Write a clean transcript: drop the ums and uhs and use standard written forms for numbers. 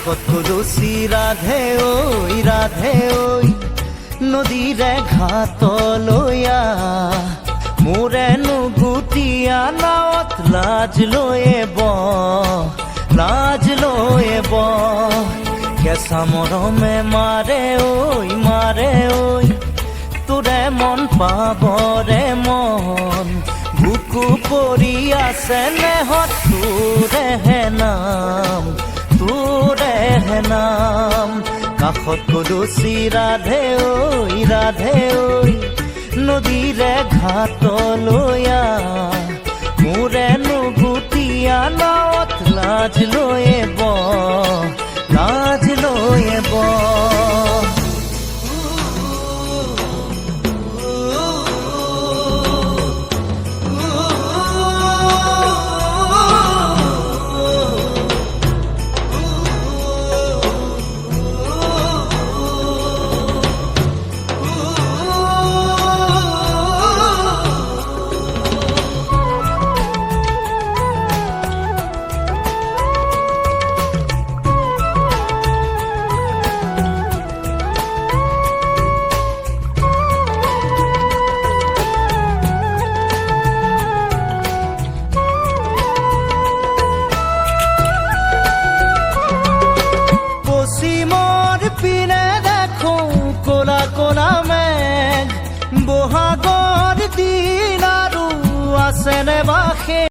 কত রসি রাধে ওই নদীরে ঘাট লয়া মোরে নুগুটিয়া নাৱত লাজ লয়ে ব কেঁচা মৰমে মাৰে ঐ তোৰে মন পাবৰে মন বুকু পৰি আছে নেহত তোৰে নাম কাষত কলচি ৰাধে ঐ নদীৰে ঘাট লয়া মোৰে নুগুটিয়া নাৱত লাজ লয়ে ব বহাগৰ দিন আৰু আছেনে বা